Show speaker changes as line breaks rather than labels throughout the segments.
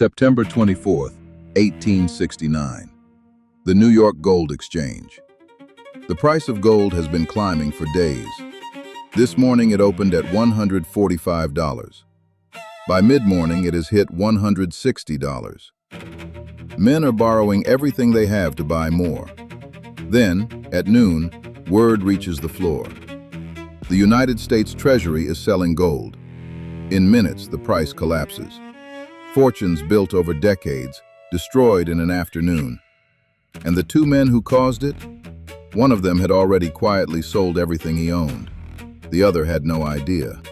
September 24th, 1869. The New York Gold Exchange. The price of gold has been climbing for days. This morning it opened at $145. By mid-morning it has hit $160. Men are borrowing everything they have to buy more. Then, at noon, word reaches the floor. The United States Treasury is selling gold. In minutes, the price collapses. Fortunes built over decades, destroyed in an afternoon. And the two men who caused it? One of them had already quietly sold everything he owned. The other had no idea.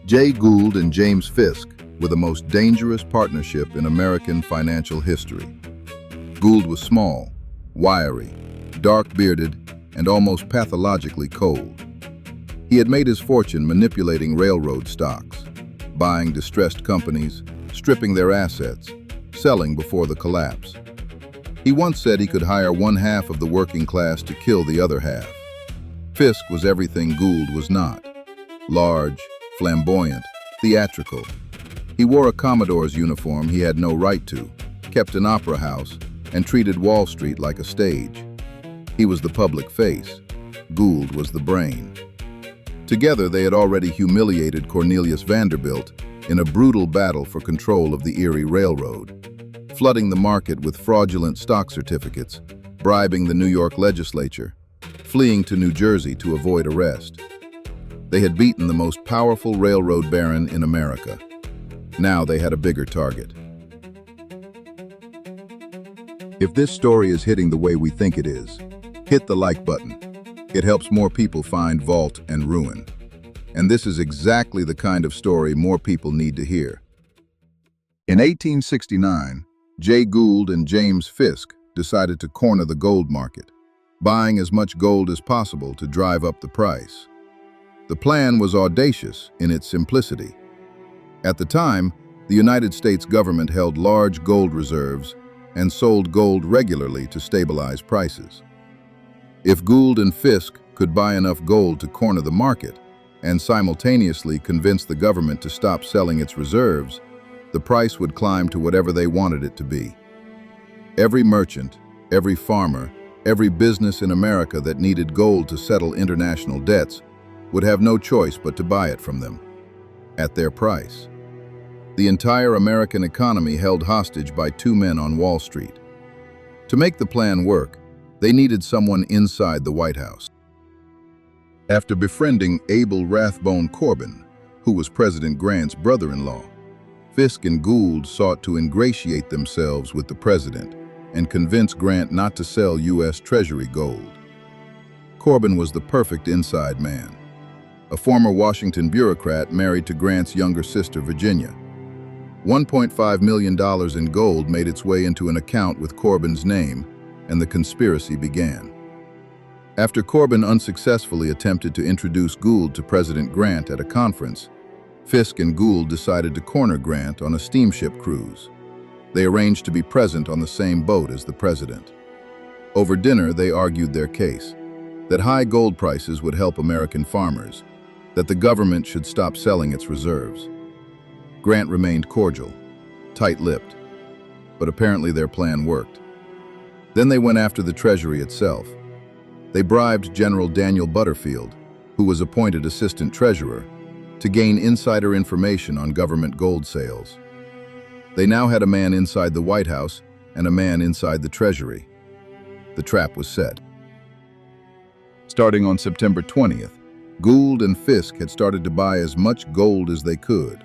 Jay Gould and James Fisk were the most dangerous partnership in American financial history. Gould was small, wiry, dark-bearded, and almost pathologically cold. He had made his fortune manipulating railroad stocks, buying distressed companies, stripping their assets, selling before the collapse. He once said he could hire one half of the working class to kill the other half. Fisk was everything Gould was not. Large, flamboyant, theatrical. He wore a Commodore's uniform he had no right to, kept an opera house, and treated Wall Street like a stage. He was the public face. Gould was the brain. Together they had already humiliated Cornelius Vanderbilt in a brutal battle for control of the Erie Railroad, flooding the market with fraudulent stock certificates, bribing the New York legislature, fleeing to New Jersey to avoid arrest. They had beaten the most powerful railroad baron in America. Now they had a bigger target. If this story is hitting the way we think it is, hit the like button. It helps more people find vault and ruin. And this is exactly the kind of story more people need to hear. In 1869, Jay Gould and James Fisk decided to corner the gold market, buying as much gold as possible to drive up the price. The plan was audacious in its simplicity. At the time, the United States government held large gold reserves and sold gold regularly to stabilize prices. If Gould and Fisk could buy enough gold to corner the market and simultaneously convince the government to stop selling its reserves, the price would climb to whatever they wanted it to be. Every merchant, every farmer, every business in America that needed gold to settle international debts would have no choice but to buy it from them, at their price. The entire American economy held hostage by two men on Wall Street. To make the plan work, they needed someone inside the White House. After befriending Abel Rathbone Corbin, who was President Grant's brother-in-law, Fisk and Gould sought to ingratiate themselves with the president and convince Grant not to sell U.S. Treasury gold. Corbin was the perfect inside man, a former Washington bureaucrat married to Grant's younger sister, Virginia. $1.5 million in gold made its way into an account with Corbin's name, and the conspiracy began. After Corbin unsuccessfully attempted to introduce Gould to President Grant at a conference, Fisk and Gould decided to corner Grant on a steamship cruise. They arranged to be present on the same boat as the president. Over dinner, they argued their case, that high gold prices would help American farmers, that the government should stop selling its reserves. Grant remained cordial, tight-lipped, but apparently their plan worked. Then they went after the Treasury itself. They bribed General Daniel Butterfield, who was appointed assistant treasurer, to gain insider information on government gold sales. They now had a man inside the White House and a man inside the Treasury. The trap was set. Starting on September 20th, Gould and Fisk had started to buy as much gold as they could.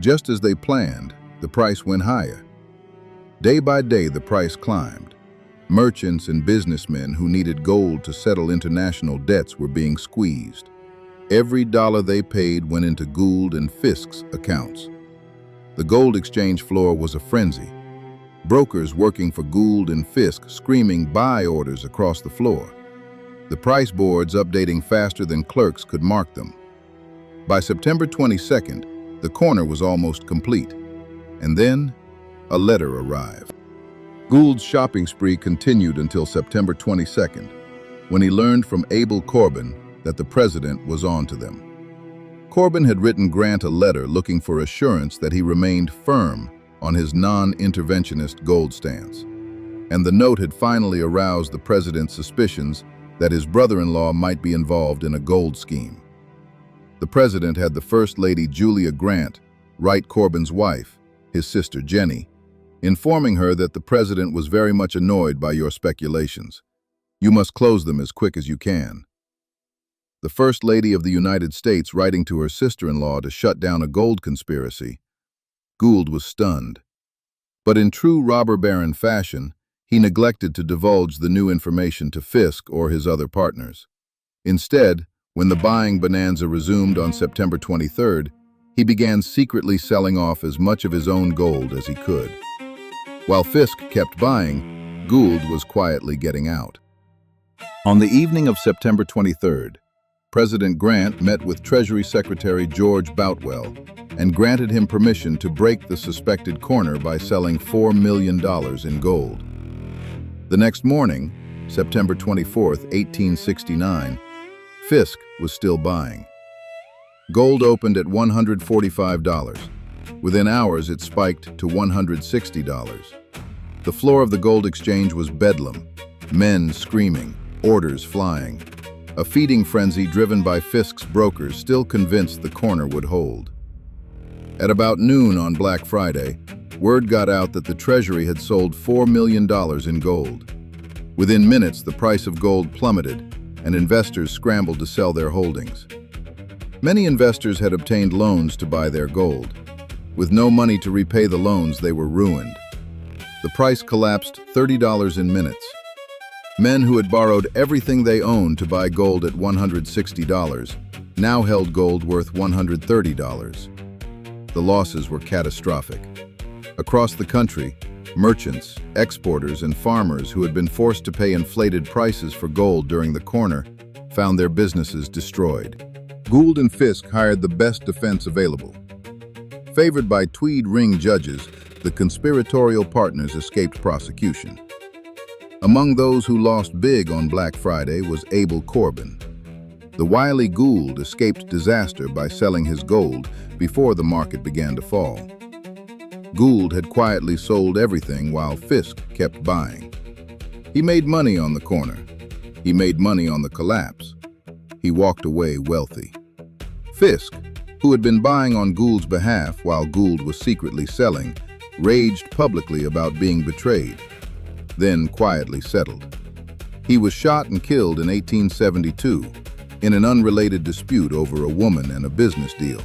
Just as they planned, the price went higher. Day by day, the price climbed. Merchants and businessmen who needed gold to settle international debts were being squeezed. Every dollar they paid went into Gould and Fisk's accounts. The gold exchange floor was a frenzy. Brokers working for Gould and Fisk screaming buy orders across the floor. The price boards updating faster than clerks could mark them. By September 22nd, the corner was almost complete. And then, a letter arrived. Gould's shopping spree continued until September 22nd, when he learned from Abel Corbin that the president was on to them. Corbin had written Grant a letter looking for assurance that he remained firm on his non-interventionist gold stance. And the note had finally aroused the president's suspicions that his brother-in-law might be involved in a gold scheme. The president had the First Lady Julia Grant write Corbin's wife, his sister Jenny, informing her that the president was very much annoyed by your speculations. You must close them as quick as you can. The First Lady of the United States writing to her sister-in-law to shut down a gold conspiracy. Gould was stunned. But in true robber baron fashion, he neglected to divulge the new information to Fisk or his other partners. Instead, when the buying bonanza resumed on September 23rd, he began secretly selling off as much of his own gold as he could. While Fisk kept buying, Gould was quietly getting out. On the evening of September 23rd, President Grant met with Treasury Secretary George Boutwell and granted him permission to break the suspected corner by selling $4 million in gold. The next morning, September 24, 1869, Fisk was still buying. Gold opened at $145. Within hours, it spiked to $160. The floor of the gold exchange was bedlam, men screaming, orders flying. A feeding frenzy driven by Fisk's brokers still convinced the corner would hold. At about noon on Black Friday, word got out that the Treasury had sold $4 million in gold. Within minutes, the price of gold plummeted, and investors scrambled to sell their holdings. Many investors had obtained loans to buy their gold. With no money to repay the loans, they were ruined. The price collapsed $30 in minutes. Men who had borrowed everything they owned to buy gold at $160 now held gold worth $130. The losses were catastrophic. Across the country, merchants, exporters, and farmers who had been forced to pay inflated prices for gold during the corner found their businesses destroyed. Gould and Fisk hired the best defense available. Favored by Tweed Ring judges, the conspiratorial partners escaped prosecution. Among those who lost big on Black Friday was Abel Corbin. The wily Gould escaped disaster by selling his gold before the market began to fall. Gould had quietly sold everything while Fisk kept buying. He made money on the corner. He made money on the collapse. He walked away wealthy. Fisk, who had been buying on Gould's behalf while Gould was secretly selling, raged publicly about being betrayed, then quietly settled. He was shot and killed in 1872 in an unrelated dispute over a woman and a business deal.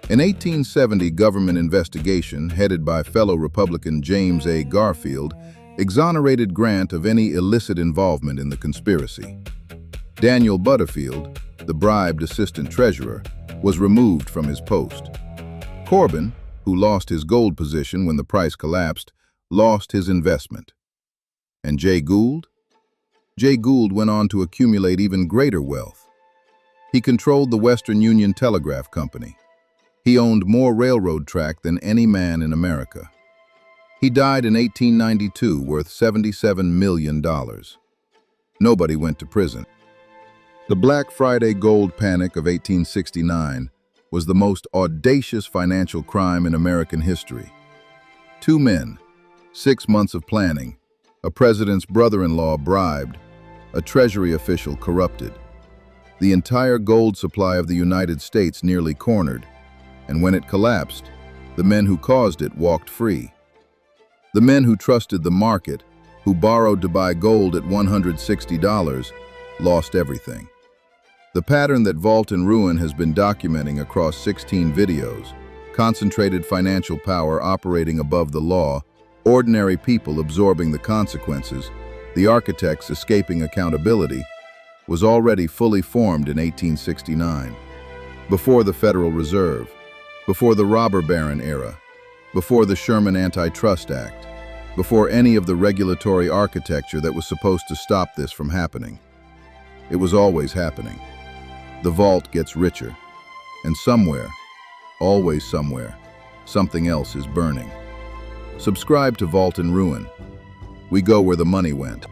An 1870 government investigation headed by fellow Republican James A. Garfield exonerated Grant of any illicit involvement in the conspiracy. Daniel Butterfield, the bribed assistant treasurer, was removed from his post. Corbin, who lost his gold position when the price collapsed, lost his investment. And Jay Gould? Jay Gould went on to accumulate even greater wealth. He controlled the Western Union Telegraph Company. He owned more railroad track than any man in America. He died in 1892 worth $77 million. Nobody went to prison. The Black Friday gold panic of 1869 was the most audacious financial crime in American history. 2 men, 6 months of planning, a president's brother-in-law bribed, a Treasury official corrupted. The entire gold supply of the United States nearly cornered, and when it collapsed, the men who caused it walked free. The men who trusted the market, who borrowed to buy gold at $160, lost everything. The pattern that Vault and Ruin has been documenting across 16 videos, concentrated financial power operating above the law, ordinary people absorbing the consequences, the architects escaping accountability, was already fully formed in 1869, before the Federal Reserve, before the robber baron era, before the Sherman Antitrust Act, before any of the regulatory architecture that was supposed to stop this from happening. It was always happening. The vault gets richer, and somewhere, always somewhere, something else is burning. Subscribe to Vault and Ruin. We go where the money went.